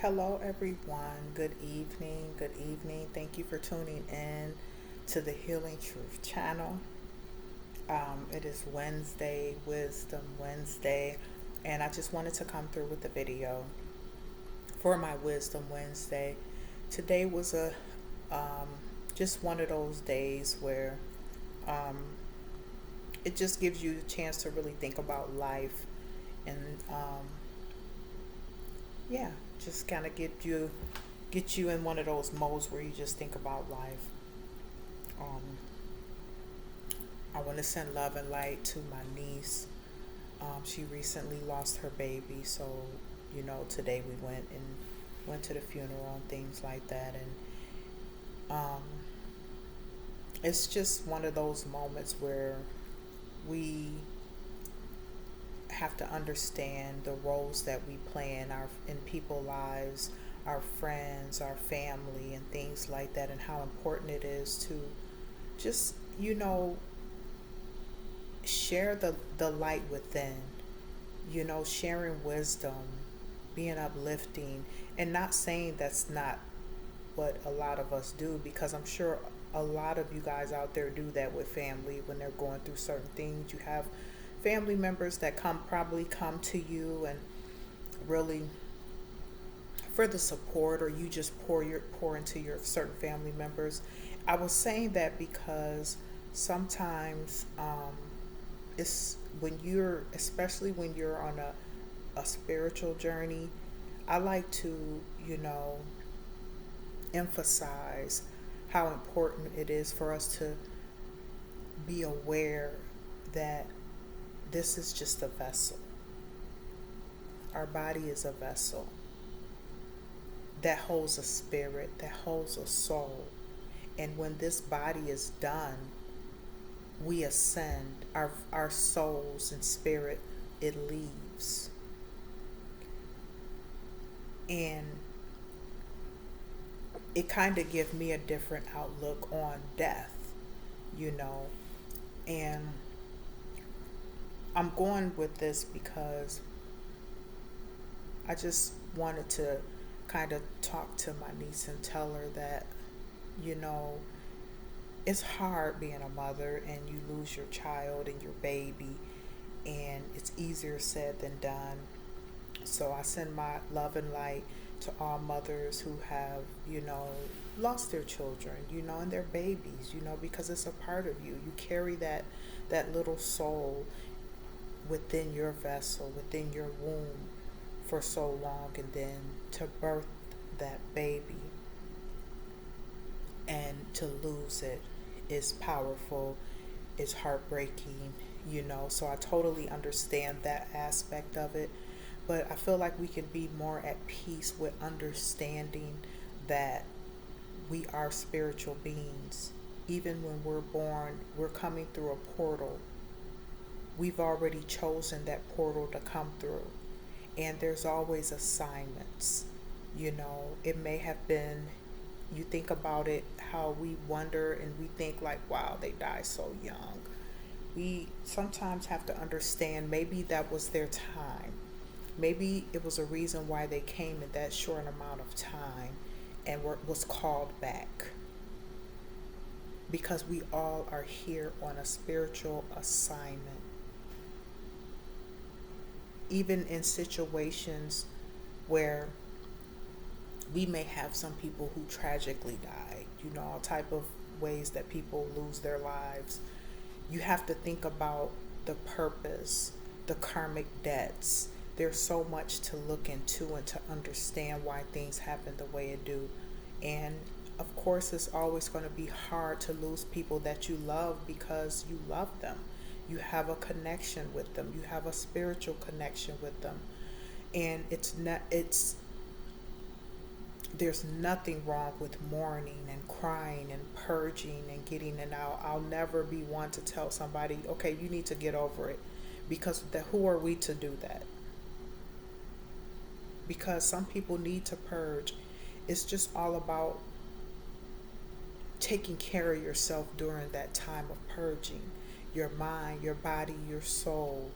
Hello, everyone. Good evening. Good evening. Thank you for tuning in to the Healing Truth channel. It is Wednesday, Wisdom Wednesday, and I just wanted to come through with the video for my Wisdom Wednesday. Today was a um, just one of those days where um, it just gives you a chance to really think about life and yeah, just kind of get you in one of those modes where you just think about life. Um, I want to send love and light to my niece. She recently lost her baby, so today we went to the funeral and things like that, and it's just one of those moments where we have to understand the roles that we play in people's lives, our friends, our family, and things like that, and how important it is to just share the light within. Sharing wisdom, being uplifting, and not saying that's not what a lot of us do, because I'm sure a lot of you guys out there do that with family when they're going through certain things. You have family members that probably come to you and really for the support, or you just pour into your certain family members. I was saying that because sometimes it's when you're especially when you're on a spiritual journey. I like to emphasize how important it is for us to be aware that this is just a vessel. Our body is a vessel that holds a spirit, that holds a soul. And when this body is done, we ascend. Our souls and spirit, it leaves. And it kind of gives me a different outlook on death, you know. And I'm going with this because I just wanted to kind of talk to my niece and tell her that, you know, it's hard being a mother and you lose your child and your baby, and it's easier said than done. So I send my love and light to all mothers who have, lost their children, and their babies, because it's a part of you. You carry that little soul within your vessel, within your womb for so long, and then to birth that baby and to lose it is powerful, is heartbreaking, So I totally understand that aspect of it. But I feel like we can be more at peace with understanding that we are spiritual beings. Even when we're born, we're coming through a portal. We've already chosen that portal to come through. And there's always assignments. It may have been, you think about it, how we wonder and we think like, wow, they die so young. We sometimes have to understand maybe that was their time. Maybe it was a reason why they came in that short amount of time and was called back. Because we all are here on a spiritual assignment. Even in situations where we may have some people who tragically die, all type of ways that people lose their lives. You have to think about the purpose, the karmic debts. There's so much to look into and to understand why things happen the way it do. And of course, it's always going to be hard to lose people that you love because you love them. You have a connection with them. You have a spiritual connection with them. And there's nothing wrong with mourning and crying and purging and getting it out. I'll never be one to tell somebody, okay, you need to get over it, because who are we to do that? Because some people need to purge. It's just all about taking care of yourself during that time of purging. Your mind, your body, your soul.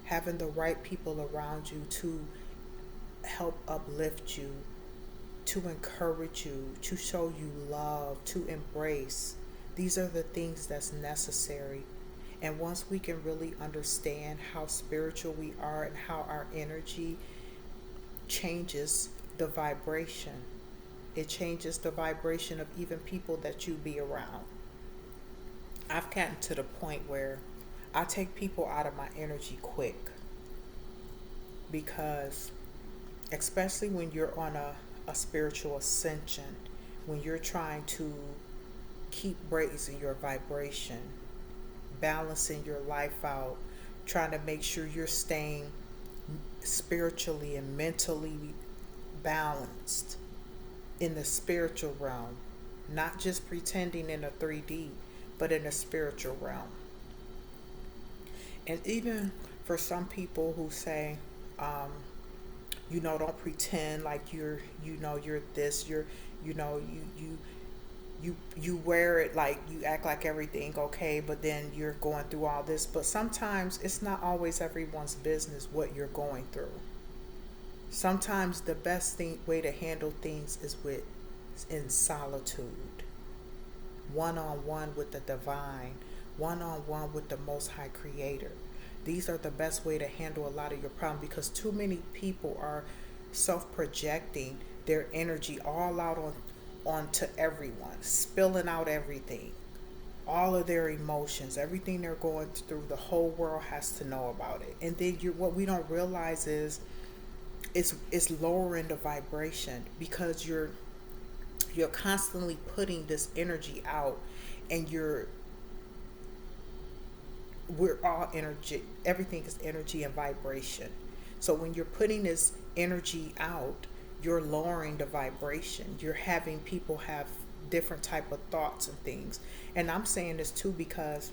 Having the right people around you to help uplift you, to encourage you, to show you love, to embrace. These are the things that's necessary. And once we can really understand how spiritual we are and how our energy changes the vibration, it changes the vibration of even people that you be around. I've gotten to the point where I take people out of my energy quick because, especially when you're on a spiritual ascension, when you're trying to keep raising your vibration, balancing your life out, trying to make sure you're staying spiritually and mentally balanced in the spiritual realm, not just pretending in a 3D, but in a spiritual realm. And even for some people who say, don't pretend like you're this, you wear it like you act like everything okay, but then you're going through all this. But sometimes it's not always everyone's business what you're going through. Sometimes the best way to handle things is in solitude, one on one with the divine, one on one with the Most High Creator. These are the best way to handle a lot of your problems, because too many people are self-projecting their energy all out onto everyone, spilling out everything, all of their emotions, everything they're going through. The whole world has to know about it. And then what we don't realize is it's lowering the vibration, because you're constantly putting this energy out, and we're all energy. Everything is energy and vibration. So when you're putting this energy out, you're lowering the vibration. You're having people have different type of thoughts and things. And I'm saying this too because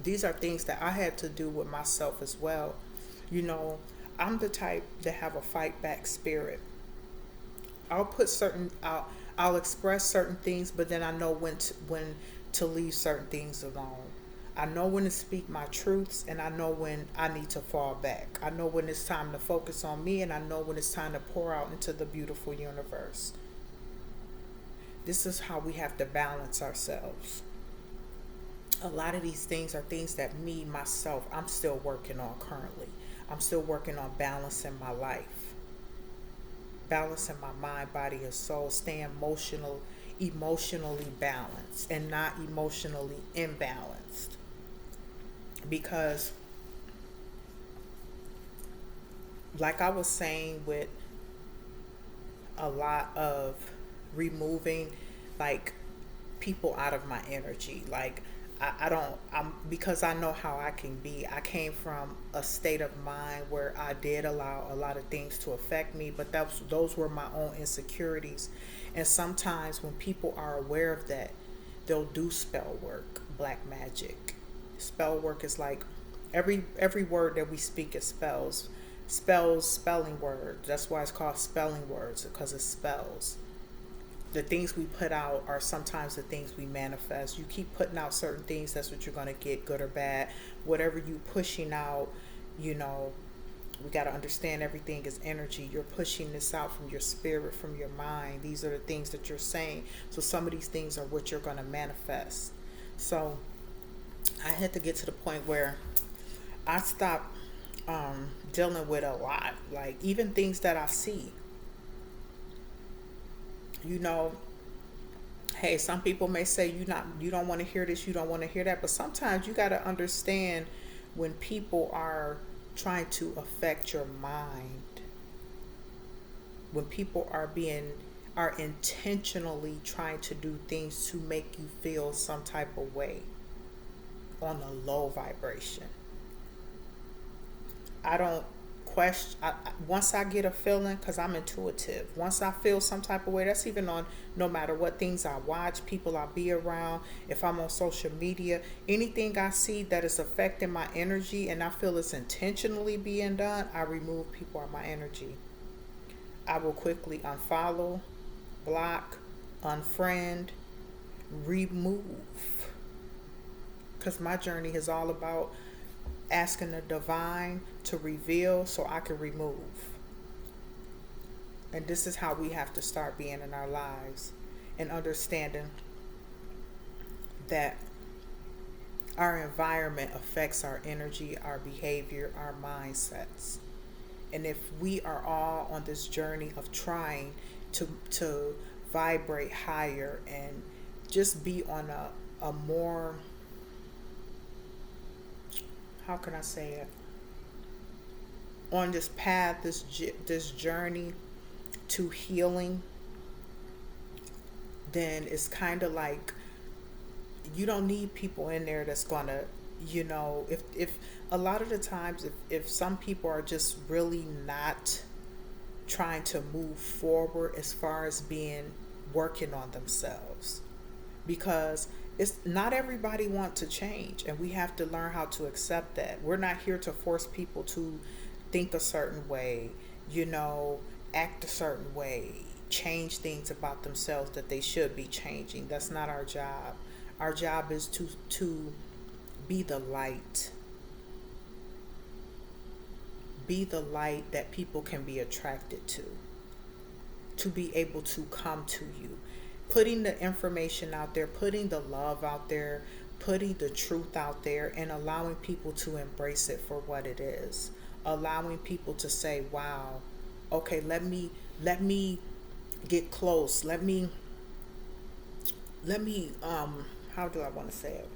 these are things that I had to do with myself as well. You know, I'm the type that have a fight back spirit. I'll express certain things, but then I know when to leave certain things alone. I know when to speak my truths, and I know when I need to fall back. I know when it's time to focus on me, and I know when it's time to pour out into the beautiful universe. This is how we have to balance ourselves. A lot of these things are things that myself, I'm still working on currently. I'm still working on balancing my life, balancing my mind, body, and soul, staying emotionally balanced and not emotionally imbalanced. Because, like I was saying, with a lot of removing like people out of my energy, like I don't, I'm because I know how I can be. I came from a state of mind where I did allow a lot of things to affect me, but those were my own insecurities. And sometimes when people are aware of that, they'll do spell work, black magic. Spell work is like every word that we speak is spelling words. That's why it's called spelling words, because it spells. The things we put out are sometimes the things we manifest. You keep putting out certain things, that's what you're going to get, good or bad. Whatever you pushing out, you know, we got to understand everything is energy. You're pushing this out from your spirit, from your mind. These are the things that you're saying. So some of these things are what you're going to manifest. So I had to get to the point where I stopped dealing with a lot, like even things that I see. You know, hey, some people may say you don't want to hear this, you don't want to hear that, but sometimes you got to understand when people are trying to affect your mind, when people are intentionally trying to do things to make you feel some type of way on a low vibration. I don't question. Once I get a feeling, because I'm intuitive, once I feel some type of way, that's even on no matter what things I watch, people I be around, if I'm on social media, anything I see that is affecting my energy and I feel it's intentionally being done, I remove people out of my energy. I will quickly unfollow, block, unfriend, remove. Because my journey is all about asking the divine to reveal so I can remove. And this is how we have to start being in our lives and understanding that our environment affects our energy, our behavior, our mindsets. And if we are all on this journey of trying to vibrate higher and just be on a more, how can I say it, on this path, this journey to healing, then it's kind of like you don't need people in there that's gonna, if a lot of the times, if some people are just really not trying to move forward as far as being working on themselves, because it's not everybody want to change, and we have to learn how to accept that. We're not here to force people to think a certain way, act a certain way, change things about themselves that they should be changing. That's not our job. Our job is to be the light. Be the light that people can be attracted to be able to come to you. Putting the information out there, putting the love out there, putting the truth out there, and allowing people to embrace it for what it is. Allowing people to say, wow, okay, let me get close. Let me how do I want to say it?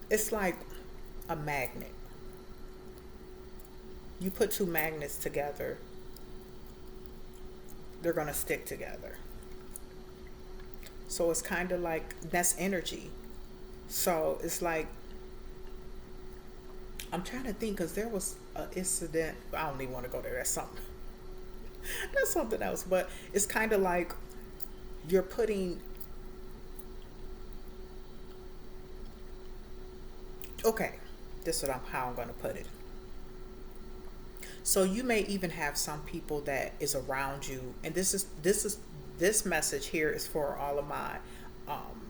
It's like a magnet. You put two magnets together, they're going to stick together. So it's kind of like that's energy. So it's like, I'm trying to think, because there was an incident. I don't even want to go there. That's something. That's something else. But it's kind of like you're putting. Okay, this is how I'm going to put it. So you may even have some people that is around you, and this message here is for all of my um,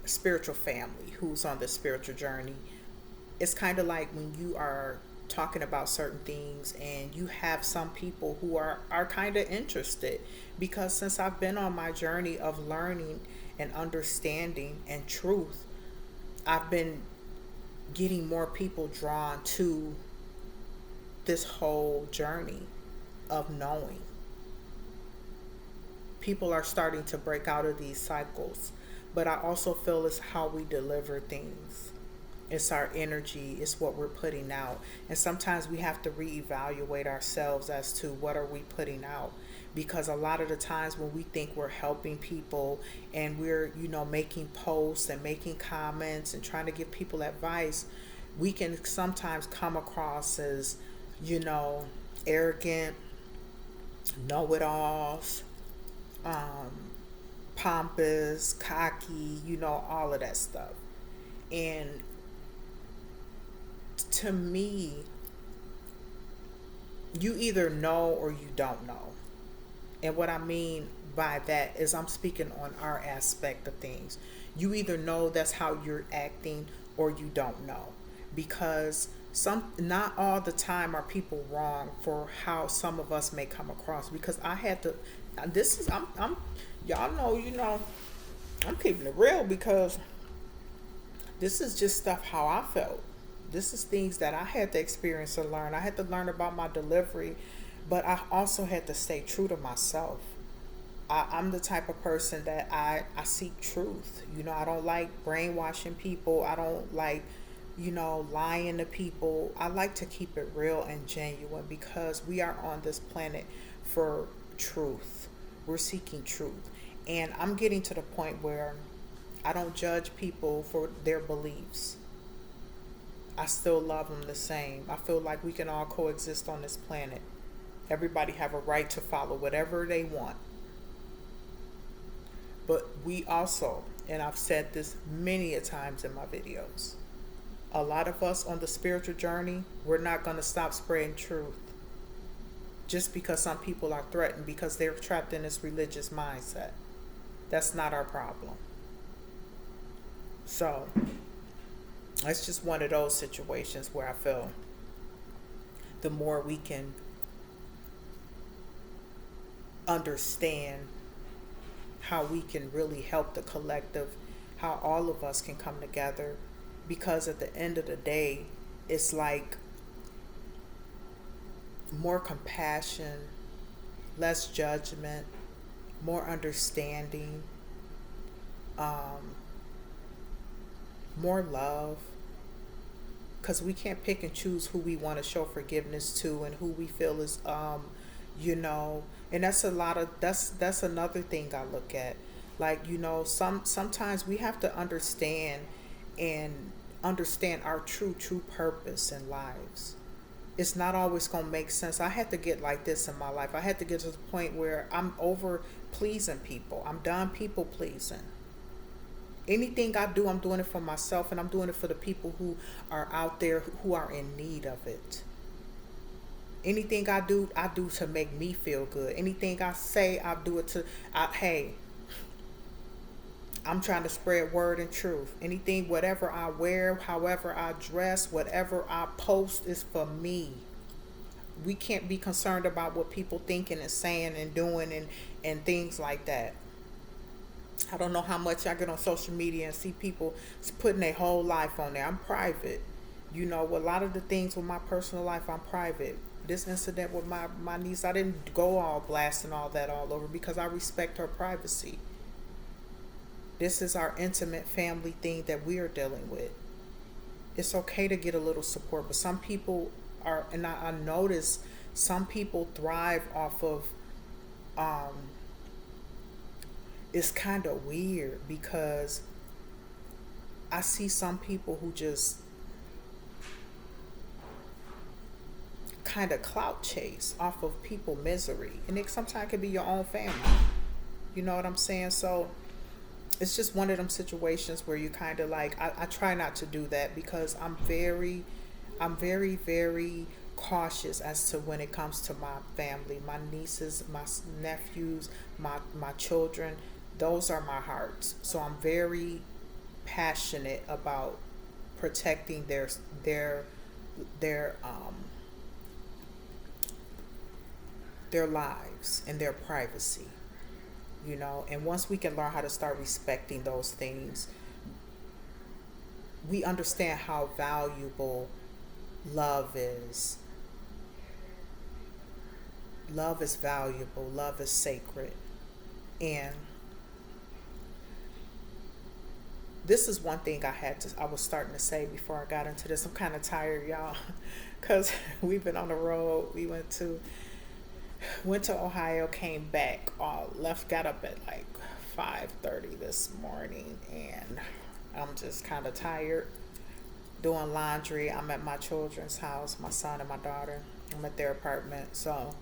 spiritual family who's on this spiritual journey. It's kind of like when you are talking about certain things and you have some people who are kind of interested, because since I've been on my journey of learning and understanding and truth, I've been getting more people drawn to this whole journey of knowing. People are starting to break out of these cycles, but I also feel it's how we deliver things. It's our energy, it's what we're putting out. And sometimes we have to reevaluate ourselves as to what are we putting out. Because a lot of the times when we think we're helping people and we're, making posts and making comments and trying to give people advice, we can sometimes come across as, arrogant, know-it-alls, um, pompous, cocky, all of that stuff. And to me, you either know or you don't know. And what I mean by that is I'm speaking on our aspect of things. You either know that's how you're acting or you don't know. Because not all the time are people wrong for how some of us may come across. Because I had to, this is, I'm y'all know, I'm keeping it real, because this is just stuff how I felt. This is things that I had to experience and learn. I had to learn about my delivery, but I also had to stay true to myself. I'm the type of person that I seek truth. I don't like brainwashing people. I don't like, lying to people. I like to keep it real and genuine, because we are on this planet for truth. We're seeking truth. And I'm getting to the point where I don't judge people for their beliefs. I still love them the same. I feel like we can all coexist on this planet. Everybody have a right to follow whatever they want. But we also, and I've said this many a times in my videos, a lot of us on the spiritual journey, we're not going to stop spreading truth just because some people are threatened because they're trapped in this religious mindset. That's not our problem. So it's just one of those situations where I feel the more we can understand how we can really help the collective, how all of us can come together. Because at the end of the day, it's like more compassion, less judgment, more understanding, um, more love. Because we can't pick and choose who we want to show forgiveness to and who we feel is, you know, and that's a lot of that's another thing I look at. Like, sometimes we have to and understand our true purpose in lives. It's not always going to make sense. I had to get like this in my life. I had to get to the point where I'm over pleasing people. I'm done people pleasing. Anything I do, I'm doing it for myself, and I'm doing it for the people who are out there who are in need of it. Anything I do to make me feel good. Anything I say, I do it to. Hey, I'm trying to spread word and truth. Anything, whatever I wear, however I dress, whatever I post is for me. We can't be concerned about what people thinking and saying and doing and things like that. I don't know how much I get on social media and see people putting their whole life on there. I'm private. A lot of the things with my personal life, I'm private. This incident with my niece, I didn't go all blasting all that all over because I respect her privacy. This is our intimate family thing that we are dealing with. It's okay to get a little support, but some people are, and I notice some people thrive off of, um, it's kind of weird because I see some people who just kind of clout chase off of people misery, and it sometimes can be your own family. You know what I'm saying? So it's just one of them situations where you kind of like, I try not to do that because I'm very cautious as to when it comes to my family, my nieces, my nephews, my children. Those are my hearts. So I'm very passionate about protecting their their lives and their privacy. And once we can learn how to start respecting those things, we understand how valuable love is. Love is valuable, love is sacred. And this is one thing I was starting to say before I got into this. I'm kind of tired, y'all, because we've been on the road. We went to Ohio, came back, got up at like 5:30 this morning, and I'm just kind of tired. Doing laundry. I'm at my children's house, my son and my daughter. I'm at their apartment, so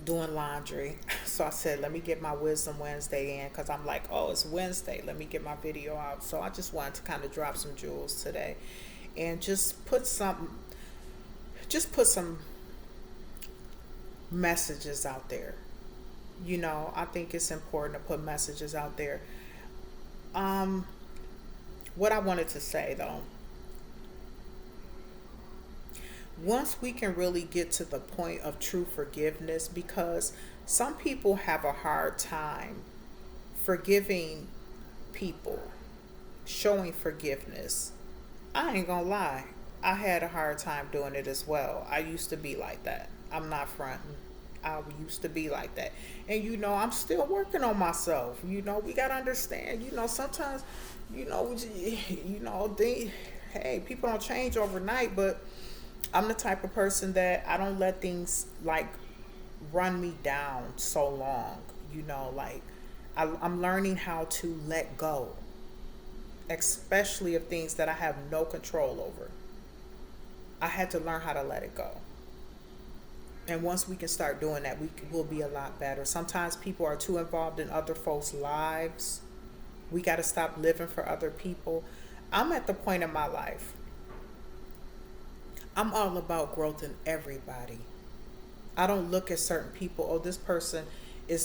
doing laundry. So I said, let me get my Wisdom Wednesday in because I'm like, oh, it's Wednesday. Let me get my video out. So I just wanted to kind of drop some jewels today and just put some messages out there. I think it's important to put messages out there. What I wanted to say though, once we can really get to the point of true forgiveness, because some people have a hard time forgiving people, showing forgiveness. I ain't gonna lie, I had a hard time doing it as well. I used to be like that. I'm not fronting. I used to be like that. And I'm still working on myself. We gotta understand, sometimes, hey, people don't change overnight, but I'm the type of person that I don't let things like run me down so long. Like I'm learning how to let go, especially of things that I have no control over. I had to learn how to let it go. And once we can start doing that, we will be a lot better. Sometimes people are too involved in other folks' lives. We got to stop living for other people. I'm at the point in my life, I'm all about growth in everybody. I don't look at certain people, oh, this person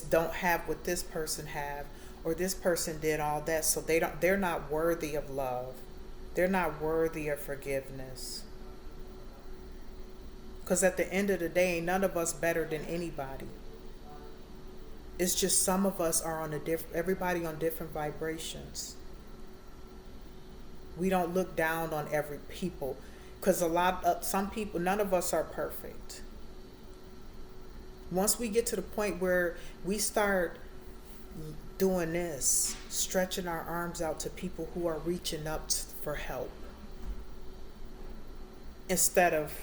don't have what this person have, or this person did all that, so they're not worthy of love. They're not worthy of forgiveness. Because at the end of the day, ain't none of us better than anybody. It's just some of us are on a different, everybody on different vibrations. We don't look down on every people, because a lot of some people, none of us are perfect. Once we get to the point where we start doing this, stretching our arms out to people who are reaching up for help, instead of,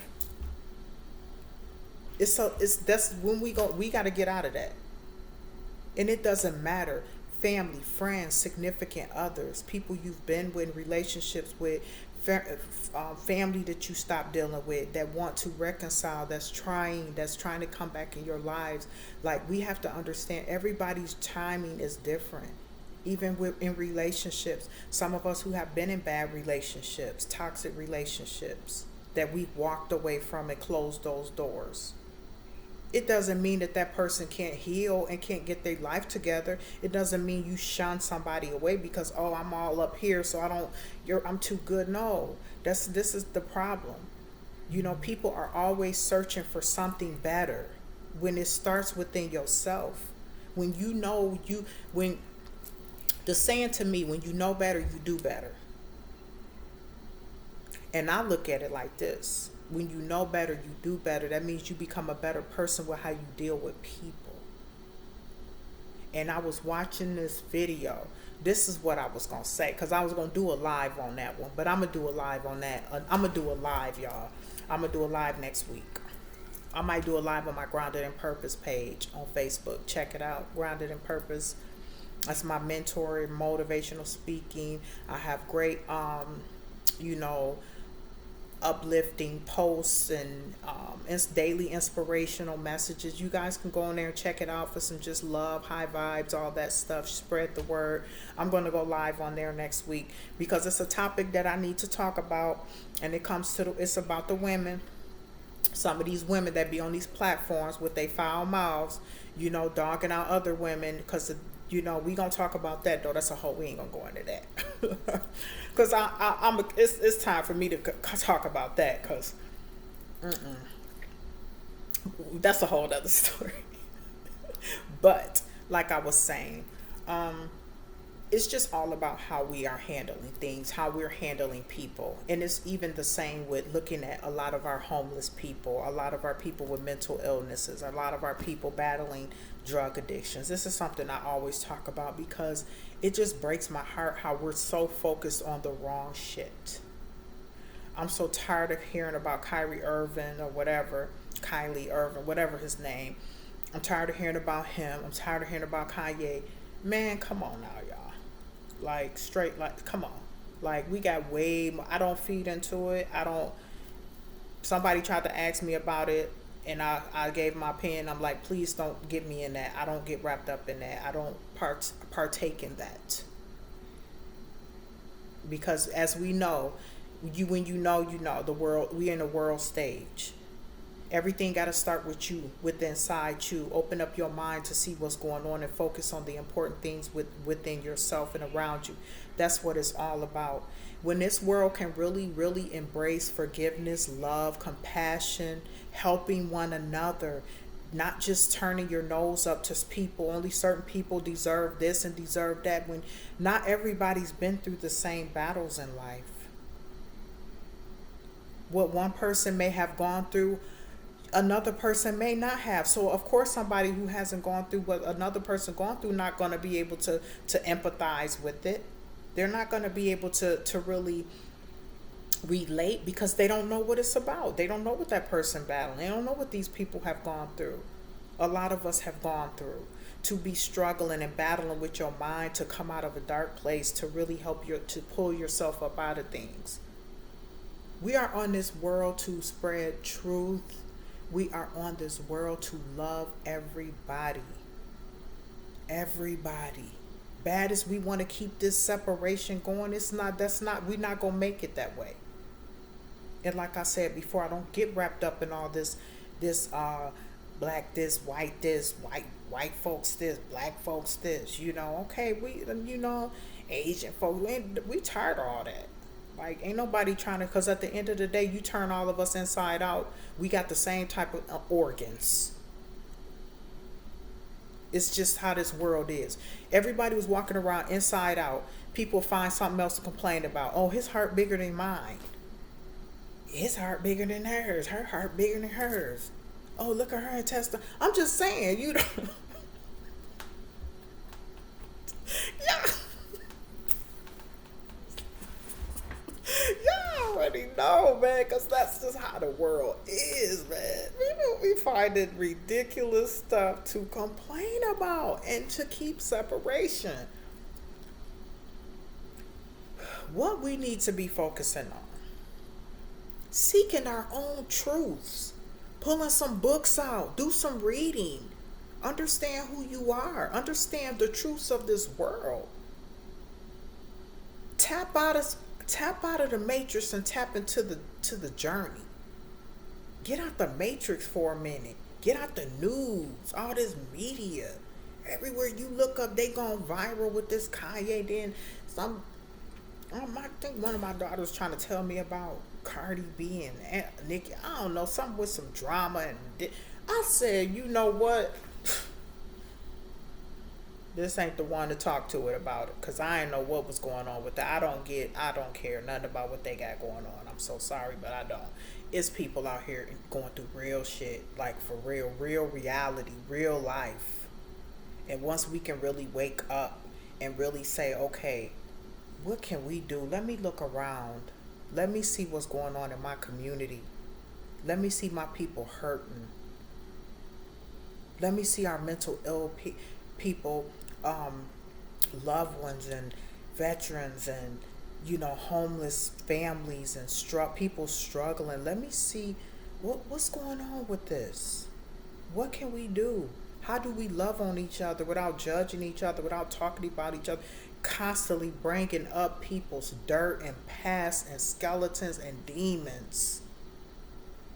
it's that's when we got to get out of that. And it doesn't matter, family, friends, significant others, people you've been with, relationships with, family that you stop dealing with, that want to reconcile, that's trying to come back in your lives. Like, we have to understand everybody's timing is different. Even in relationships, some of us who have been in bad relationships, toxic relationships, that we walked away from and closed those doors, it doesn't mean that that person can't heal and can't get their life together. It doesn't mean you shun somebody away because, oh, I'm all up here, so I'm too good. No, this is the problem. People are always searching for something better when it starts within yourself. When the saying to me, when you know better, you do better. And I look at it like this: when you know better, you do better. That means you become a better person with how you deal with people. And I was watching this video. This is what I was going to say, because I was going to do a live on that one. But I'm going to do a live on that. I'm going to do a live, y'all. I'm going to do a live next week. I might do a live on my Grounded in Purpose page on Facebook. Check it out. Grounded in Purpose. That's my mentor, motivational speaking. I have great, uplifting posts and daily inspirational messages. You guys can go in there and check it out for some just love, high vibes, all that stuff. Spread the word. I'm going to go live on there next week because it's a topic that I need to talk about, and it's about the women. Some of these women that be on these platforms with their foul mouths, dogging out other women because we gonna talk about that though. That's a whole. We ain't gonna go into that because it's time for me to talk about that because that's a whole other story. But like I was saying, it's just all about how we are handling things, how we're handling people. And it's even the same with looking at a lot of our homeless people, a lot of our people with mental illnesses, a lot of our people battling drug addictions. This is something I always talk about because it just breaks my heart how we're so focused on the wrong shit. I'm so tired of hearing about Kylie Irvin, whatever his name. I'm tired of hearing about him. I'm tired of hearing about Kanye. Man, come on now, y'all. Like, straight, like, come on. Like, we got way more. I don't feed into it. Somebody tried to ask me about it, and I gave my opinion. I'm like, please don't get me in that. I don't get wrapped up in that. I don't partake in that. Because as we know, when you know, the world, we in a world stage. Everything got to start with you, inside you. Open up your mind to see what's going on and focus on the important things within yourself and around you. That's what it's all about. When this world can really, really embrace forgiveness, love, compassion, helping one another, not just turning your nose up to people. Only certain people deserve this and deserve that, when not everybody's been through the same battles in life. What one person may have gone through, another person may not have. So of course somebody who hasn't gone through what another person gone through not going to be able to empathize with it. They're not going to be able to really relate because they don't know what it's about. They don't know what that person battling. They don't know what these people have gone through. A lot of us have gone through. To be struggling and battling with your mind to come out of a dark place, to really help to pull yourself up out of things. We are on this world to spread truth. We are on this world to love everybody. Everybody. Bad as we want to keep this separation going, we're not going to make it that way. And like I said before, I don't get wrapped up in all this black this, white folks this, black folks this, okay, we, Asian folks, we tired of all that. Like, ain't nobody trying to, because at the end of the day, you turn all of us inside out, we got the same type of organs. It's just how this world is. Everybody was walking around inside out. People find something else to complain about. Oh, his heart bigger than mine. His heart bigger than hers. Her heart bigger than hers. Oh, look at her intestine. I'm just saying, you know. Yeah. Y'all already know, man, because that's just how the world is, man. People be finding ridiculous stuff to complain about and to keep separation. What we need to be focusing on, seeking our own truths, pulling some books out, do some reading, understand who you are, understand the truths of this world. Tap out of the matrix and tap into the journey. Get out the matrix for a minute. Get out the news, all this media. Everywhere you look up, they going viral with this Kanye. Then some, I think one of my daughters trying to tell me about Cardi B and Nicki. I don't know, something with some drama. And I said, you know what? This ain't the one to talk to it about it, because I didn't know what was going on with that. I don't care nothing about what they got going on. I'm so sorry, but I don't. It's people out here going through real shit, like for real reality, real life. And once we can really wake up and really say, okay, what can we do? Let me look around. Let me see what's going on in my community. Let me see my people hurting. Let me see our mental ill people, loved ones and veterans and, you know, homeless families and people struggling. Let me see what's going on with this. What can we do? How do we love on each other without judging each other, without talking about each other, constantly bringing up people's dirt and past and skeletons and demons?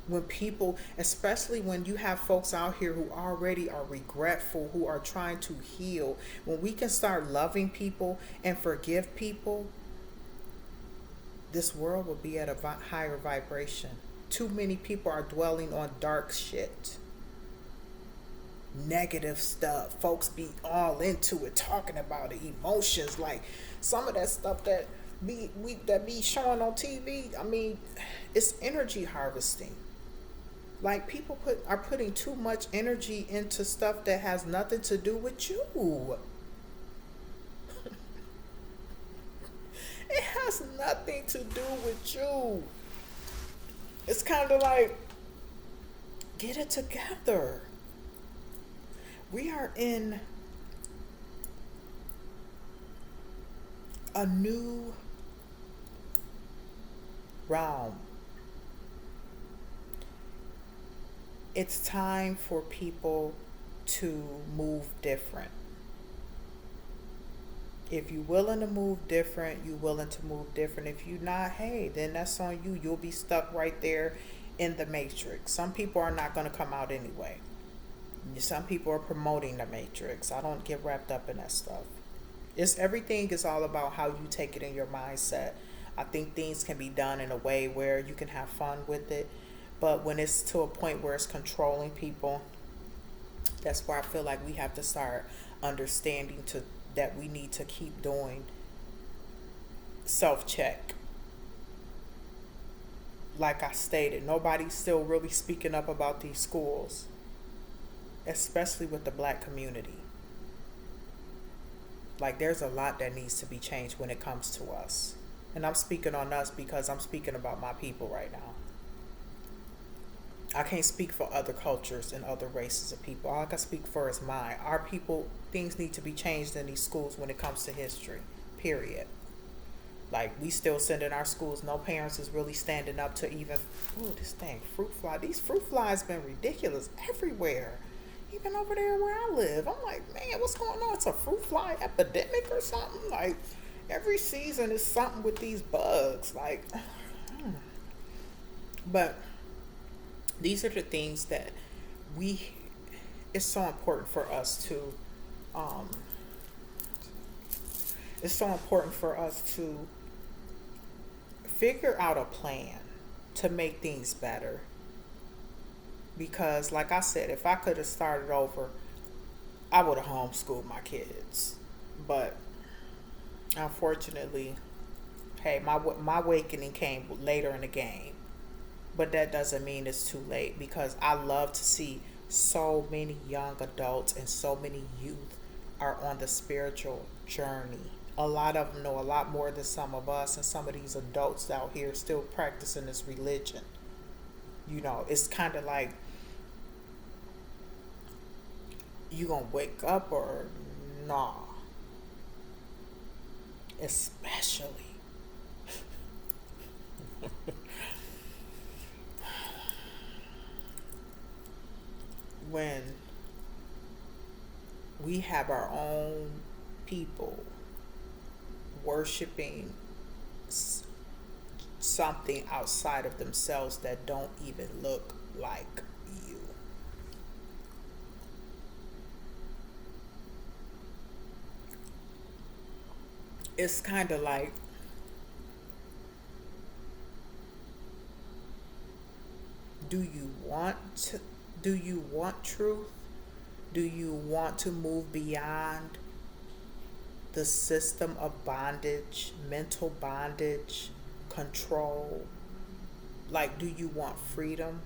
When people, especially when you have folks out here who already are regretful, who are trying to heal, when we can start loving people and forgive people, this world will be at a higher vibration. Too many people are dwelling on dark shit, negative stuff. Folks be all into it, talking about it, emotions, like some of that stuff that be showing on TV. I mean, it's energy harvesting. Like, people are putting too much energy into stuff that has nothing to do with you. It has nothing to do with you. It's kind of like, get it together. We are in a new realm. It's time for people to move different. If you're willing to move different, you're willing to move different. If you're not, hey, then that's on you. You'll be stuck right there in the matrix. Some people are not going to come out anyway. Some people are promoting the matrix. I don't get wrapped up in that stuff. Everything is all about how you take it in your mindset. I think things can be done in a way where you can have fun with it. But when it's to a point where it's controlling people, that's where I feel like we have to start understanding that we need to keep doing self-check. Like I stated, nobody's still really speaking up about these schools, especially with the black community. Like, there's a lot that needs to be changed when it comes to us. And I'm speaking on us because I'm speaking about my people right now. I can't speak for other cultures and other races of people. All I can speak for is mine. Our people, things need to be changed in these schools when it comes to history, period. Like, we still send in our schools. No parents is really standing up to even, this thing, fruit fly. These fruit flies been ridiculous everywhere. Even over there where I live. I'm like, man, what's going on? It's a fruit fly epidemic or something? Like, every season is something with these bugs. Like, but these are the things that it's so important for us to, figure out a plan to make things better. Because, like I said, if I could have started over, I would have homeschooled my kids. But unfortunately, hey, my awakening came later in the game. But that doesn't mean it's too late, because I love to see so many young adults and so many youth are on the spiritual journey. A lot of them know a lot more than some of us, and some of these adults out here still practicing this religion. It's kind of like, you gonna wake up or nah. Especially when we have our own people worshiping something outside of themselves that don't even look like you. It's kind of like, do you want truth? Do you want to move beyond the system of bondage, mental bondage, control? Like, do you want freedom?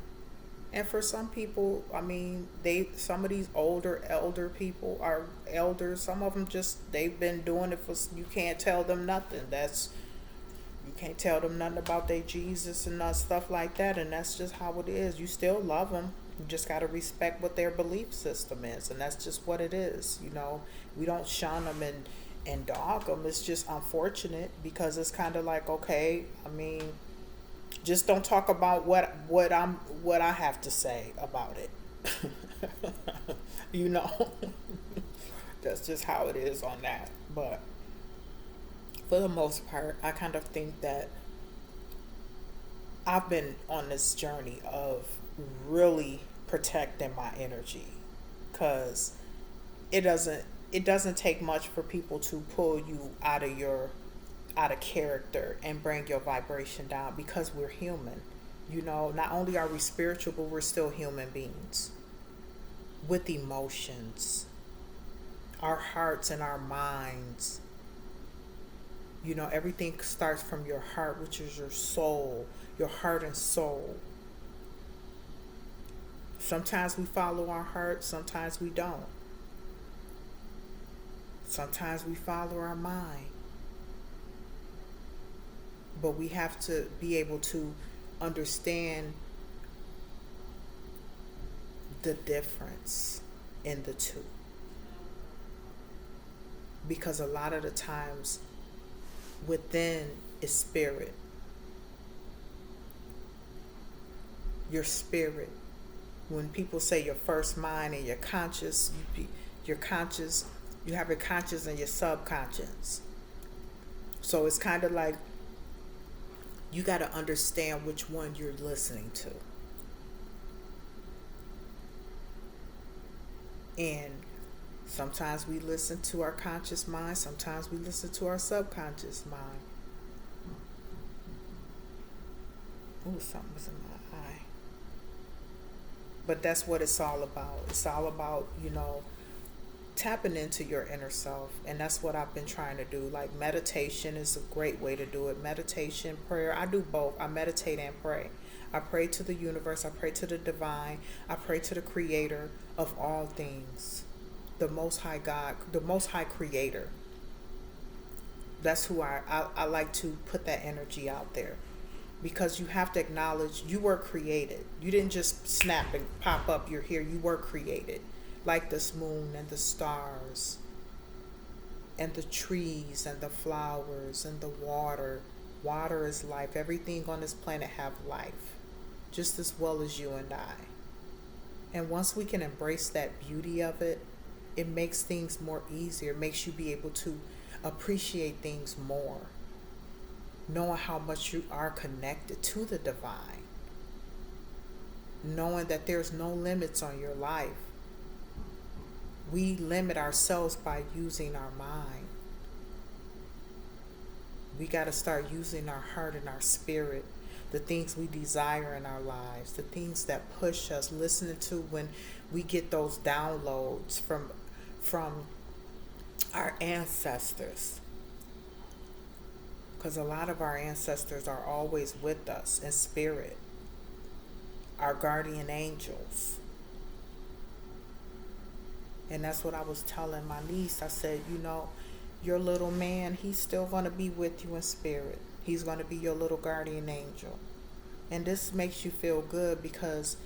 And for some people, I mean, some of these elder people are elders. Some of them just, they've been doing it for, you can't tell them nothing. You can't tell them nothing about their Jesus and stuff like that. And that's just how it is. You still love them. You just got to respect what their belief system is. And that's just what it is. We don't shun them and dog them. It's just unfortunate, because it's kind of like, okay, I mean, just don't talk about what I have to say about it. you know, that's just how it is on that. But for the most part, I kind of think that I've been on this journey of really protecting my energy, because it doesn't it doesn't take much for people to pull you out of character and bring your vibration down, because we're human. Not only are we spiritual, but we're still human beings with emotions, our hearts and our minds. Everything starts from your heart, which is your soul, your heart and soul. Sometimes we follow our heart, sometimes we don't. Sometimes we follow our mind. But we have to be able to understand the difference in the two. Because a lot of the times within is spirit. Your spirit. When people say your first mind and your conscious, your conscious, you have your conscious and your subconscious. So it's kind of like, you got to understand which one you're listening to. And sometimes we listen to our conscious mind, sometimes we listen to our subconscious mind. Ooh, something was in my eye. But that's what it's all about. It's all about, tapping into your inner self. And that's what I've been trying to do. Like, meditation is a great way to do it. Meditation, prayer. I do both. I meditate and pray. I pray to the universe. I pray to the divine. I pray to the creator of all things. The Most High God, the Most High Creator. That's who I like to put that energy out there. Because you have to acknowledge you were created. You didn't just snap and pop up, you're here. You were created. Like this moon and the stars and the trees and the flowers and the water. Water is life. Everything on this planet have life, just as well as you and I. And once we can embrace that beauty of it, it makes things more easier. It makes you be able to appreciate things more, knowing how much you are connected to the divine, knowing that there's no limits on your life. We limit ourselves by using our mind. We got to start using our heart and our spirit, the things we desire in our lives, the things that push us, listening to when we get those downloads from our ancestors. Because a lot of our ancestors are always with us in spirit, our guardian angels. And that's what I was telling my niece. I said, your little man, he's still going to be with you in spirit. He's going to be your little guardian angel. And this makes you feel good because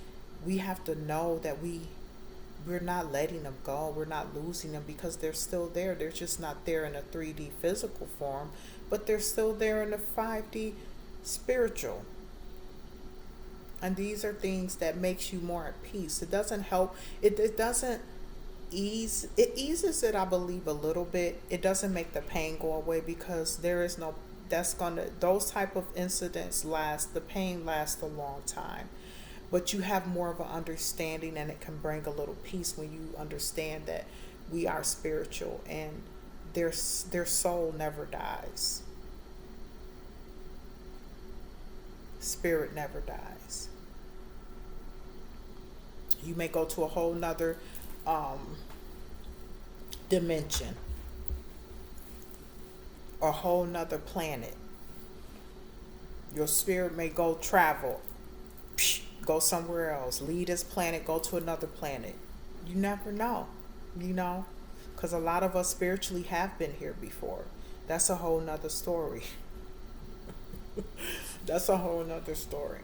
we have to know that we're not letting them go. We're not losing them because they're still there. They're just not there in a 3D physical form, but they're still there in a 5D spiritual. And these are things that makes you more at peace. It doesn't help. It doesn't eases it, I believe, a little bit. It doesn't make the pain go away because there is no, those type of incidents the pain lasts a long time. But you have more of an understanding, and it can bring a little peace when you understand that we are spiritual and their soul never dies. Spirit never dies. You may go to a whole nother dimension, a whole nother planet. Your spirit may go travel, go somewhere else, leave this planet, go to another planet. You never know, because a lot of us spiritually have been here before. That's a whole nother story. That's a whole nother story.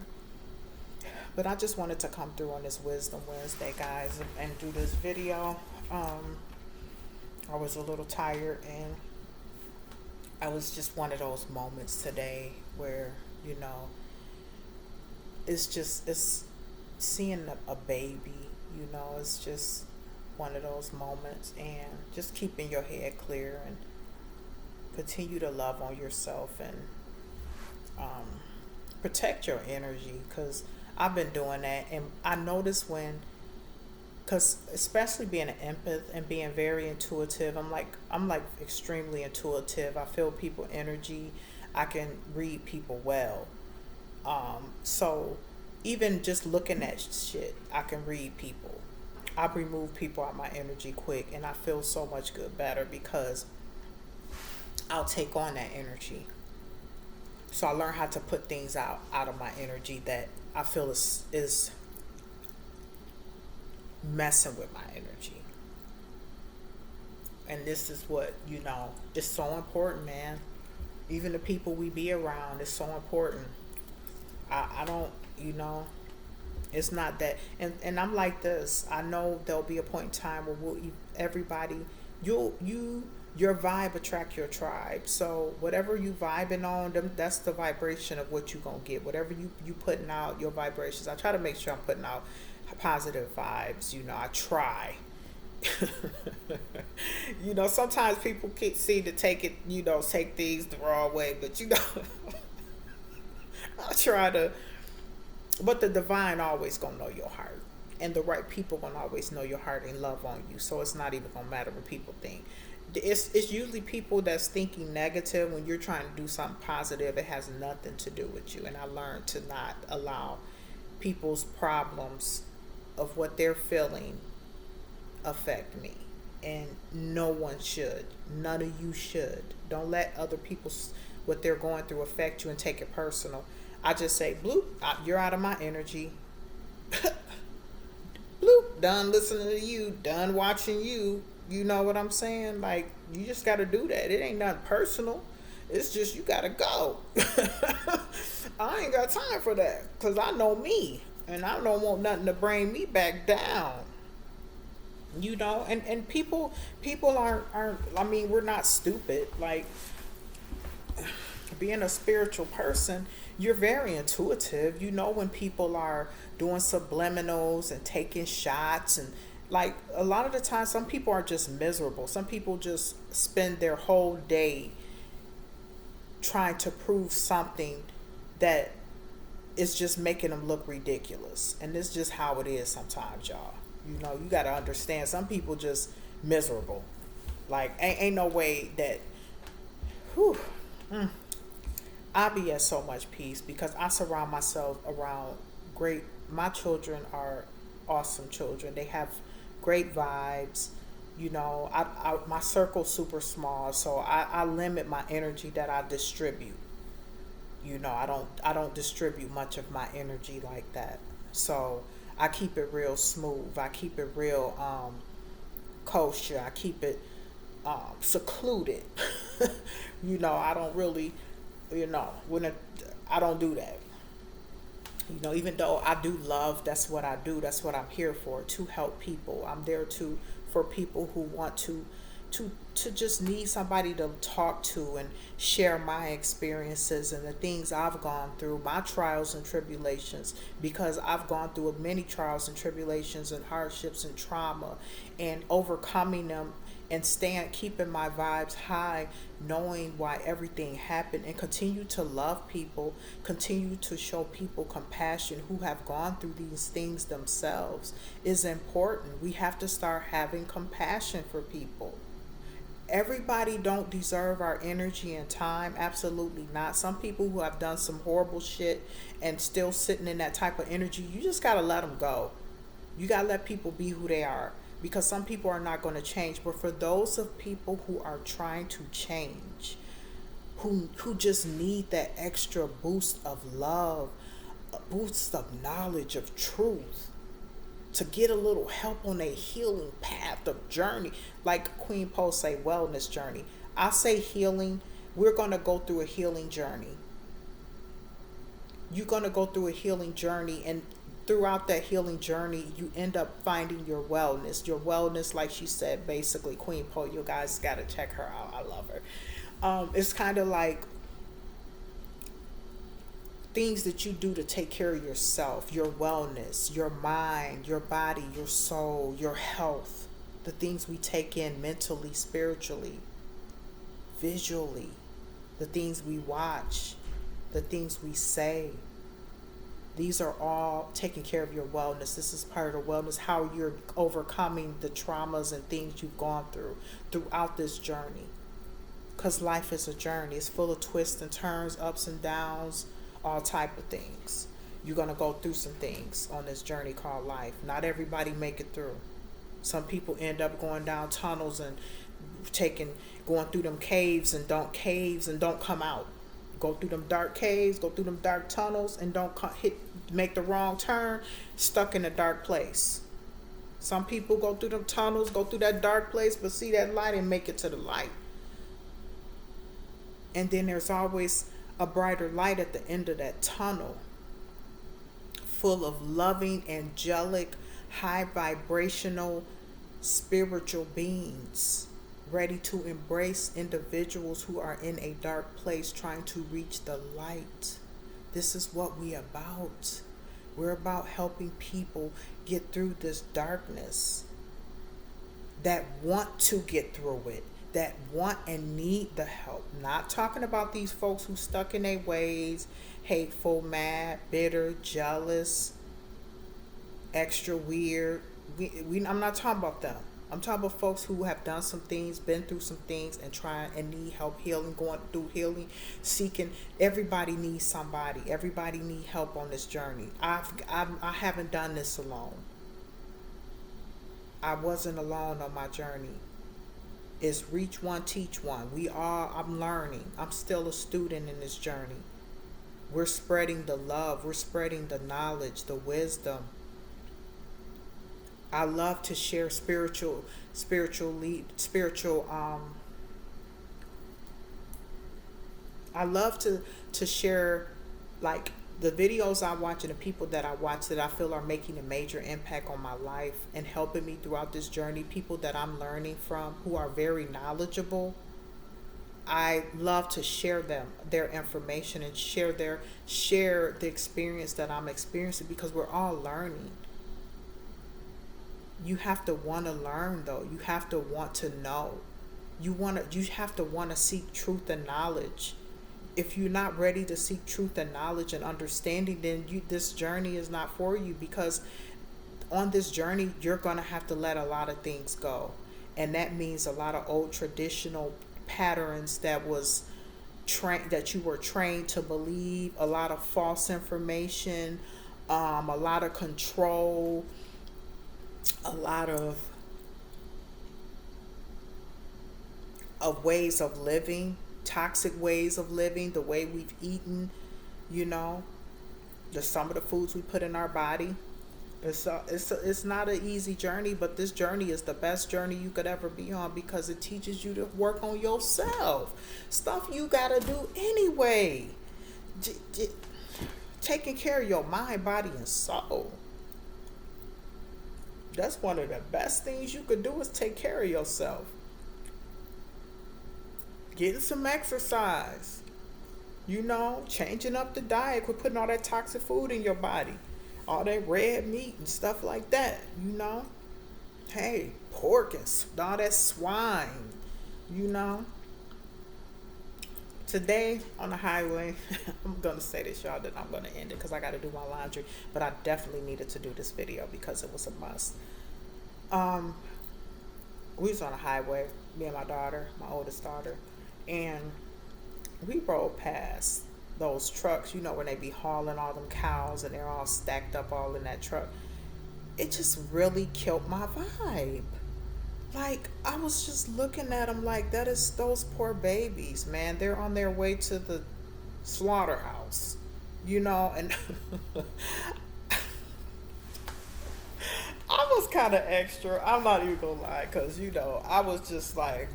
But I just wanted to come through on this Wisdom Wednesday, guys, and do this video. I was a little tired, and I was just one of those moments today where, it's seeing a baby, it's just one of those moments, and just keeping your head clear and continue to love on yourself and protect your energy, because I've been doing that, and I notice because especially being an empath and being very intuitive, I'm like extremely intuitive. I feel people energy. I can read people well. So even just looking at shit, I can read people. I remove people out my energy quick, and I feel so much better because I'll take on that energy. So I learned how to put things out of my energy that I feel is messing with my energy. And this is what, it's so important, man. Even the people we be around is so important. I don't, it's not that, and I'm like this. I know there'll be a point in time where your vibe attract your tribe. So whatever you vibing on, that's the vibration of what you gonna get. Whatever you putting out, your vibrations. I try to make sure I'm putting out positive vibes. I try. Sometimes people can't see to take it, take things the wrong way, but I try to. But the divine always gonna know your heart, and the right people gonna always know your heart and love on you. So it's not even gonna matter what people think. It's usually people that's thinking negative when you're trying to do something positive. It has nothing to do with you. And I learned to not allow people's problems of what they're feeling affect me. And no one should. None of you should. Don't let other people's what they're going through affect you and take it personal. I just say, bloop, you're out of my energy. Bloop, done listening to you, done watching you. You know what I'm saying? Like, you just got to do that. It ain't nothing personal. It's just you got to go. I ain't got time for that because I know me. And I don't want nothing to bring me back down. And people aren't, I mean, we're not stupid. Like, being a spiritual person, you're very intuitive. You know when people are doing subliminals and taking shots, and like a lot of the time some people are just miserable. Some people just spend their whole day trying to prove something that is just making them look ridiculous. And this is just how it is sometimes, y'all. You got to understand, some people just miserable. Like ain't no way that I be at so much peace because I surround myself around great. My children are awesome children. They have great vibes. You know, my circle's super small, so I limit my energy that I distribute. You know, I don't distribute much of my energy like that. So I keep it real smooth. I keep it real kosher. I keep it secluded. You know, I don't really, when I don't do that. You know, even though I do love, that's what I do. That's what I'm here for, to help people. I'm there to for people who want to just need somebody to talk to and share my experiences and the things I've gone through, my trials and tribulations, because I've gone through many trials and tribulations and hardships and trauma, and overcoming them and stand keeping my vibes high, knowing why everything happened, and continue to love people, continue to show people compassion who have gone through these things themselves is important. We have to start having compassion for people. Everybody don't deserve our energy and time, absolutely not. Some people who have done some horrible shit and still sitting in that type of energy, you just got to let them go. You got to let people be who they are, because some people are not going to change. But for those of people who are trying to change, who just need that extra boost of love, a boost of knowledge, of truth, to get a little help on a healing path of journey, like Queen Post say, wellness journey. I say healing. We're going to go through a healing journey. You're going to go through a healing journey, and throughout that healing journey you end up finding your wellness, like she said, basically. Queen Po, you guys got to check her out. I love her. It's kind of like things that you do to take care of yourself, your wellness, your mind, your body, your soul, your health, the things we take in mentally, spiritually, visually, the things we watch, the things we say. These are all taking care of your wellness. This is part of the wellness, how you're overcoming the traumas and things you've gone through throughout this journey. Because life is a journey. It's full of twists and turns, ups and downs, all type of things. You're going to go through some things on this journey called life. Not everybody make it through. Some people end up going down tunnels and taking going through them caves and don't come out. Go through them dark caves, go through them dark tunnels, and don't make the wrong turn, stuck in a dark place. Some people go through them tunnels, go through that dark place, but see that light and make it to the light. And then there's always a brighter light at the end of that tunnel, full of loving, angelic, high vibrational, spiritual beings, ready to embrace individuals who are in a dark place trying to reach the light. This is what we about. We're about helping people get through this darkness, that want to get through it, that want and need the help. Not talking about these folks who stuck in their ways, hateful, mad, bitter, jealous, extra weird. I'm not talking about them. I'm talking about folks who have done some things, been through some things, and trying and need help healing, going through healing, seeking. Everybody needs somebody. Everybody need help on this journey. I haven't done this alone. I wasn't alone on my journey. It's reach one, teach one. I'm learning. I'm still a student in this journey. We're spreading the love. We're spreading the knowledge, the wisdom. I love to share spiritual. I love to share, like, the videos I watch and the people that I watch that I feel are making a major impact on my life and helping me throughout this journey. People that I'm learning from who are very knowledgeable. I love to share their information, and share the experience that I'm experiencing, because we're all learning. You have to want to learn, though. You have to want to know. You have to want to seek truth and knowledge. If you're not ready to seek truth and knowledge and understanding, then this journey is not for you, because on this journey you're going to have to let a lot of things go. And that means a lot of old traditional patterns that was that you were trained to believe, a lot of false information, a lot of control, a lot of ways of living, toxic ways of living, the way we've eaten, you know, the some of the foods we put in our body. It's not an easy journey, but this journey is the best journey you could ever be on because it teaches you to work on yourself. Stuff you gotta do anyway. J- j- Taking care of your mind, body, and soul. That's one of the best things you could do is take care of yourself. Getting some exercise. Changing up the diet, quit putting all that toxic food in your body, all that red meat and stuff like that. Hey, pork and all that swine, you know. Today on the highway, I'm gonna say this, y'all, that I'm gonna end it because I gotta do my laundry, but I definitely needed to do this video because it was a must. Um, we was on the highway, me and my daughter, my oldest daughter, and we rode past those trucks, when they be hauling all them cows and they're all stacked up all in that truck. It just really killed my vibe. Like, I was just looking at them like, that is those poor babies, man. They're on their way to the slaughterhouse, and I was kind of extra. I'm not even gonna lie, because, I was just like,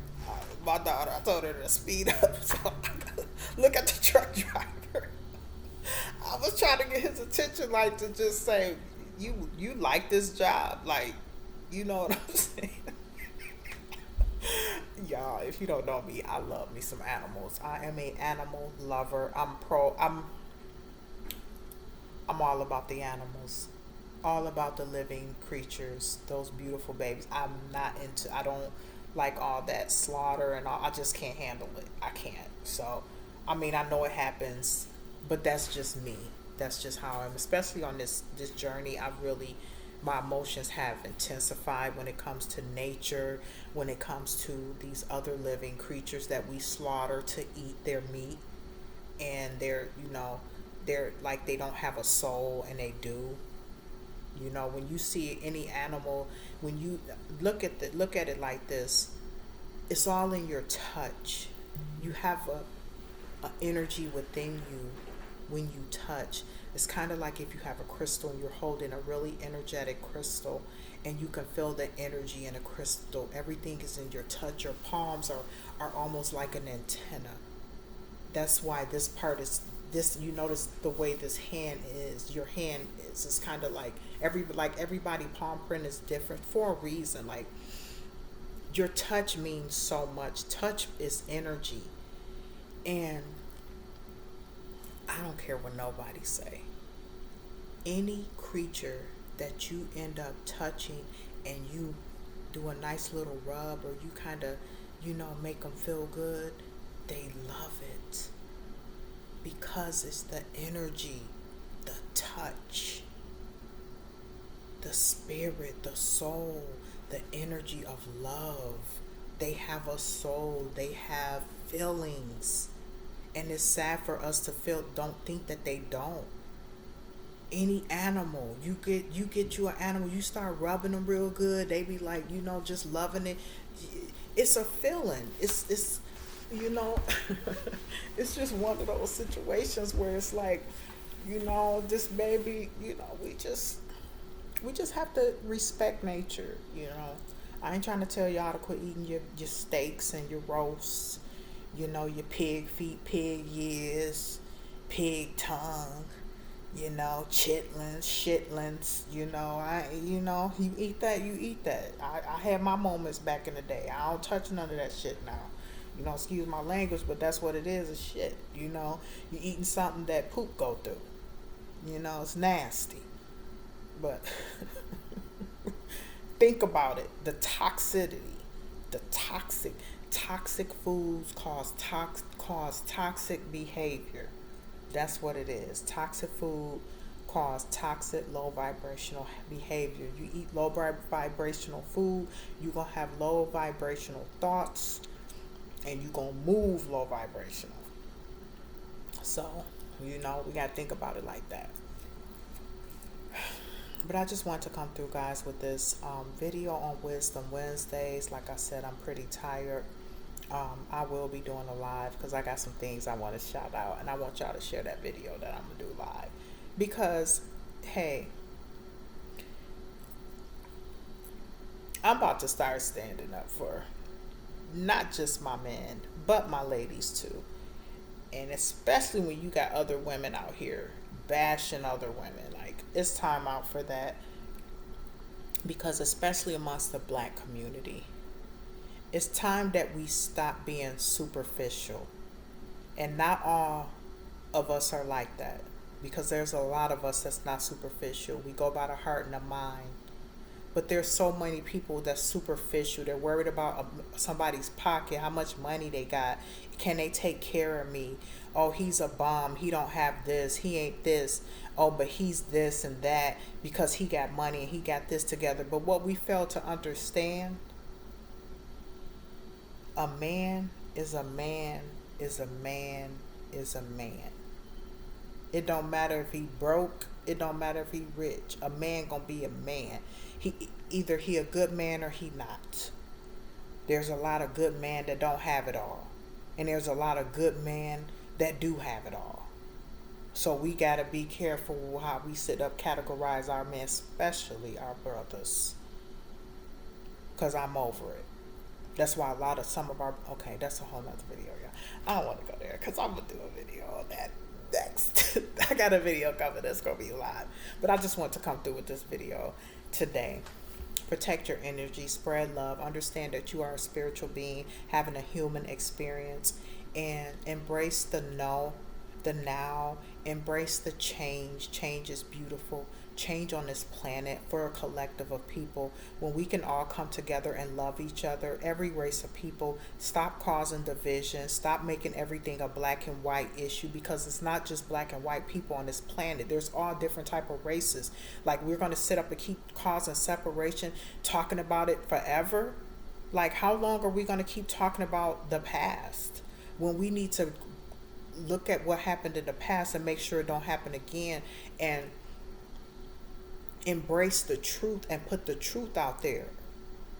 my daughter, I told her to speed up. So look at the truck driver. I was trying to get his attention, like, to just say, you like this job, like, you know what I'm saying? Y'all, if you don't know me, I love me some animals. I am a animal lover. I'm all about the animals, all about the living creatures, those beautiful babies. I don't like all that slaughter and all. I just can't handle it. I can't. So, I mean, I know it happens, but that's just me. That's just how I'm. Especially on this journey, my emotions have intensified when it comes to nature, when it comes to these other living creatures that we slaughter to eat their meat, and they're like they don't have a soul, and they do. When you see any animal, when you look at it like this, it's all in your touch. You have a energy within you when you touch. It's kind of like if you have a crystal and you're holding a really energetic crystal, and you can feel the energy in a crystal. Everything is in your touch. Your palms are almost like an antenna. That's why this part is this. You notice the way this hand is. Your hand is. It's kind of like everybody palm print is different for a reason. Like, your touch means so much. Touch is energy, and I don't care what nobody say. Any creature that you end up touching and you do a nice little rub, or you kind of, make them feel good, they love it. Because it's the energy, the touch, the spirit, the soul, the energy of love. They have a soul, they have feelings. And it's sad for us to don't think that they don't. Any animal, you get you an animal, you start rubbing them real good, they be like, just loving it. It's a feeling. It's it's just one of those situations where it's like, this baby, we just have to respect nature. I ain't trying to tell y'all to quit eating your steaks and your roasts, your pig feet, pig ears, pig tongue, chitlins, shitlins, you eat that, you eat that. I had my moments back in the day. I don't touch none of that shit now. Excuse my language, but that's what it is shit. You eating something that poop go through. It's nasty. But think about it. The toxicity, the toxic foods cause toxic behavior. That's what it is. Toxic food cause toxic low vibrational behavior. You eat low vibrational food, you're going to have low vibrational thoughts, and you're going to move low vibrational. So, we got to think about it like that. But I just want to come through, guys, with this video on Wisdom Wednesdays. Like I said, I'm pretty tired. I will be doing a live because I got some things I want to shout out, and I want y'all to share that video that I'm going to do live. Because, hey, I'm about to start standing up for not just my men, but my ladies too. And especially when you got other women out here bashing other women. Like, it's time out for that. Because especially amongst the black community, it's time that we stop being superficial. And not all of us are like that. Because there's a lot of us that's not superficial. We go by the heart and the mind. But there's so many people that's superficial. They're worried about somebody's pocket, how much money they got. Can they take care of me? Oh, he's a bum. He don't have this. He ain't this. Oh, but he's this and that because he got money and he got this together. But what we fail to understand, a man is a man is a man is a man. It don't matter if he broke. It don't matter if he rich. A man gonna be a man. Either he a good man or he not. There's a lot of good men that don't have it all. And there's a lot of good men that do have it all. So we gotta be careful how we sit up, categorize our men, especially our brothers. Cause I'm over it. That's why okay, that's a whole nother video, y'all. I don't want to go there because I'm gonna do a video on that next. I got a video coming that's gonna be live, but I just want to come through with this video today. Protect your energy, spread love, understand that you are a spiritual being having a human experience, and embrace the now, embrace the change. Change is beautiful. Change on this planet for a collective of people. When we can all come together and love each other, every race of people, stop causing division, stop making everything a black and white issue, because it's not just black and white people on this planet. There's all different type of races. Like, we're going to sit up and keep causing separation, talking about it forever. Like, how long are we going to keep talking about the past when we need to look at what happened in the past and make sure it don't happen again, and embrace the truth and put the truth out there?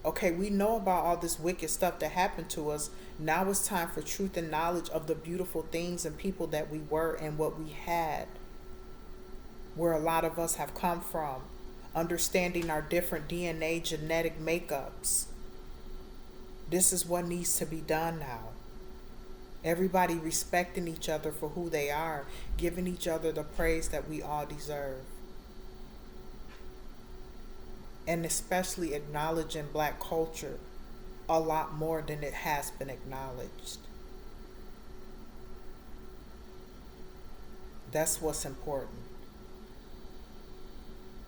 Okay, we know about all this wicked stuff that happened to us. Now it's time for truth and knowledge of the beautiful things and people that we were and what we had, where a lot of us have come from, understanding our different DNA genetic makeups. This is what needs to be done now. Everybody respecting each other for who they are, giving each other the praise that we all deserve. And especially acknowledging black culture a lot more than it has been acknowledged. That's what's important.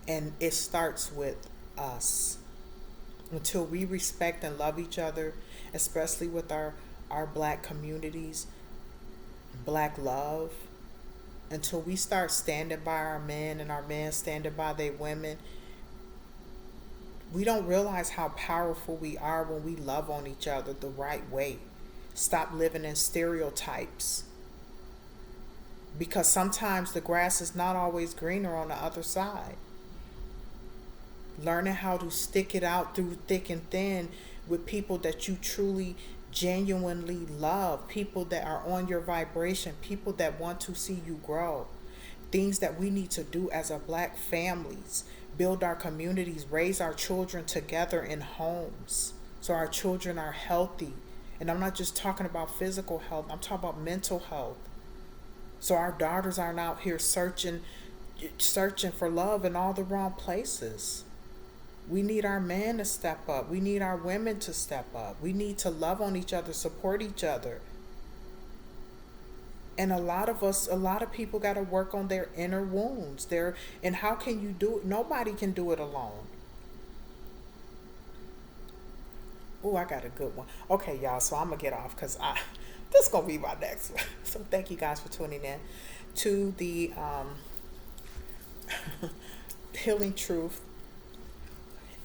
And it starts with us. Until we respect and love each other, especially with our black communities, black love, until we start standing by our men and our men standing by their women, we don't realize how powerful we are when we love on each other the right way. Stop living in stereotypes. Because sometimes the grass is not always greener on the other side. Learning how to stick it out through thick and thin with people that you truly, genuinely love. People that are on your vibration. People that want to see you grow. Things that we need to do as a black families. Build our communities, raise our children together in homes so our children are healthy. And I'm not just talking about physical health, I'm talking about mental health. So our daughters aren't out here searching for love in all the wrong places. We need our men to step up. We need our women to step up. We need to love on each other, support each other. And a lot of people got to work on their inner wounds. And how can you do it? Nobody can do it alone. Oh, I got a good one. Okay, y'all, so I'm going to get off because this is going to be my next one. So thank you guys for tuning in to the Healing Truth.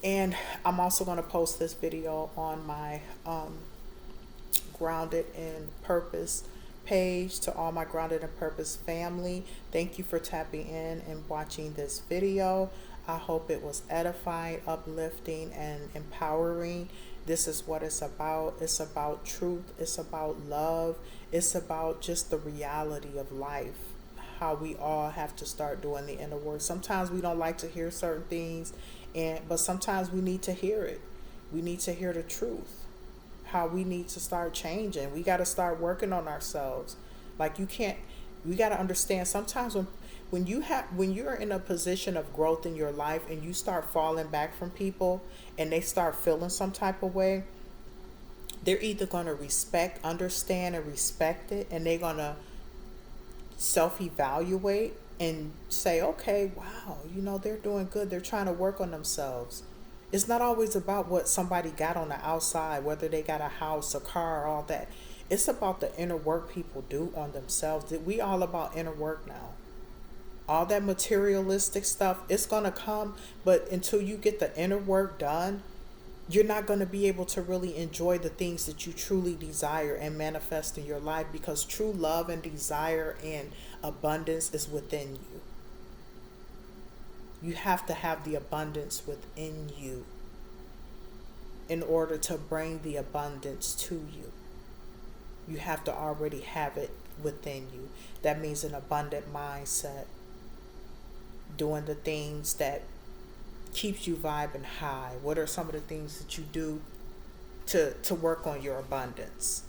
And I'm also going to post this video on my Grounded in Purpose page, to all my Grounded in Purpose family. Thank you for tapping in and watching this video. I hope it was edifying, uplifting, and empowering. This is what it's about. It's about truth. It's about love. It's about just the reality of life. How we all have to start doing the inner work. Sometimes we don't like to hear certain things, but sometimes we need to hear it. We need to hear the truth. How we need to start changing. We got to start working on ourselves. Like we got to understand sometimes when you're in a position of growth in your life and you start falling back from people and they start feeling some type of way, they're either going to understand and respect it, and they're going to self-evaluate and say, okay, wow, they're doing good. They're trying to work on themselves. It's not always about what somebody got on the outside, whether they got a house, a car, all that. It's about the inner work people do on themselves. We all about inner work now. All that materialistic stuff, it's going to come, but until you get the inner work done, you're not going to be able to really enjoy the things that you truly desire and manifest in your life, because true love and desire and abundance is within you. You have to have the abundance within you in order to bring the abundance to you. You have to already have it within you. That means an abundant mindset, doing the things that keeps you vibing high. What are some of the things that you do to work on your abundance?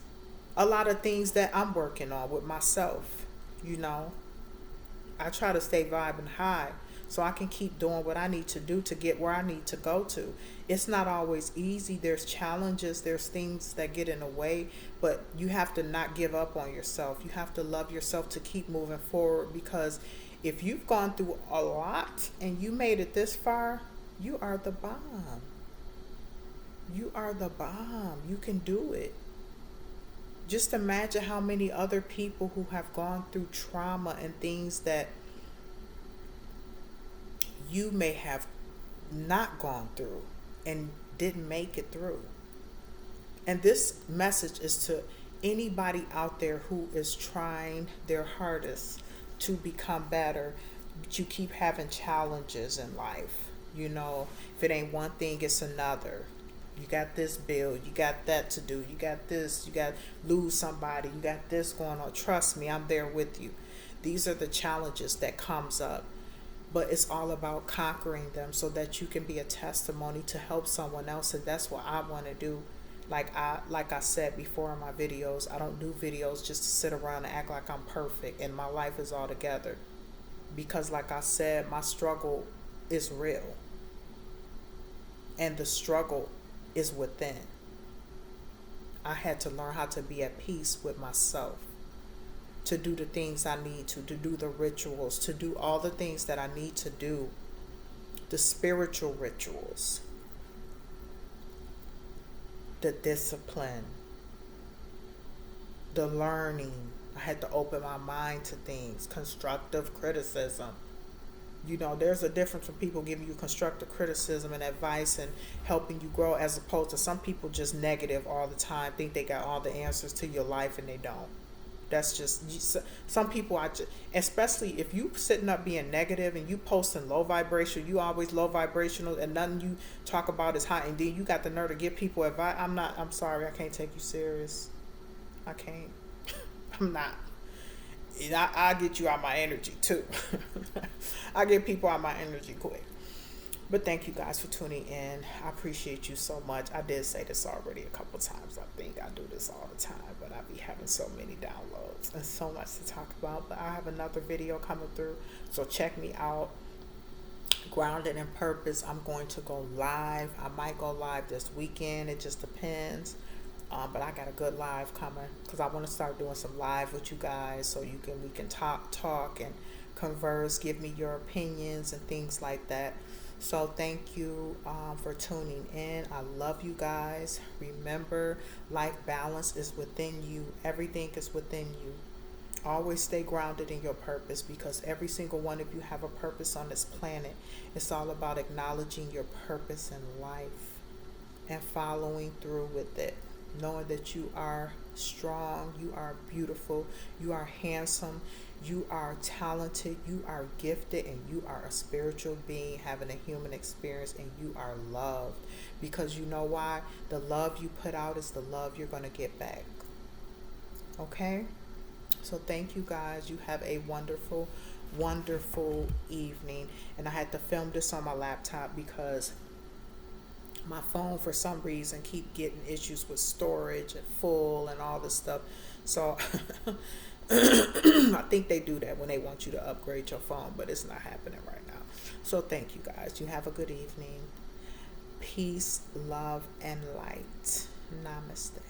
A lot of things that I'm working on with myself. I try to stay vibing high so I can keep doing what I need to do to get where I need to go to. It's not always easy. There's challenges, there's things that get in the way, but you have to not give up on yourself. You have to love yourself to keep moving forward, because if you've gone through a lot and you made it this far, you are the bomb. You are the bomb. You can do it. Just imagine how many other people who have gone through trauma and things that you may have not gone through and didn't make it through. And this message is to anybody out there who is trying their hardest to become better, but you keep having challenges in life. If it ain't one thing, it's another. You got this bill, you got that to do, you got this, you got lose somebody, you got this going on. Trust me, I'm there with you. These are the challenges that comes up, but it's all about conquering them so that you can be a testimony to help someone else. And that's what I want to do. Like I said before in my videos, I don't do videos just to sit around and act like I'm perfect and my life is all together. Because like I said, my struggle is real. And the struggle is within. I had to learn how to be at peace with myself, to do the things I need to do the rituals, to do all the things that I need to do, the spiritual rituals, the discipline, the learning. I had to open my mind to things, constructive criticism. There's a difference from people giving you constructive criticism and advice and helping you grow, as opposed to some people just negative all the time, think they got all the answers to your life and they don't. That's just some people. Especially if you sitting up being negative and you posting low vibration, you always low vibrational, and nothing you talk about is high, and then you got the nerve to give people advice. I'm sorry, I can't take you serious. I can't. I'm not. And I get you out my energy too. I get people out my energy quick. But thank you guys for tuning in. I appreciate you so much. I did say this already a couple times. I think I do this all the time, but I be having so many downloads and so much to talk about. But I have another video coming through, so check me out. Grounded in Purpose. I'm going to go live. I might go live this weekend. It just depends. But I got a good live coming, because I want to start doing some live with you guys, so we can talk and converse, give me your opinions and things like that. So thank you for tuning in. I love you guys. Remember, life balance is within you. Everything is within you. Always stay grounded in your purpose, because every single one of you have a purpose on this planet. It's all about acknowledging your purpose in life and following through with it. knowing that you are strong, you are beautiful, you are handsome, you are talented, you are gifted, and you are a spiritual being having a human experience, and you are loved. Because you know why? The love you put out is the love you're going to get back. Okay? So thank you guys. You have a wonderful, wonderful evening. And I had to film this on my laptop because my phone for some reason keep getting issues with storage and full and all this stuff. So I think they do that when they want you to upgrade your phone, but it's not happening right now. So thank you guys. You have a good evening. Peace, love, and light. Namaste.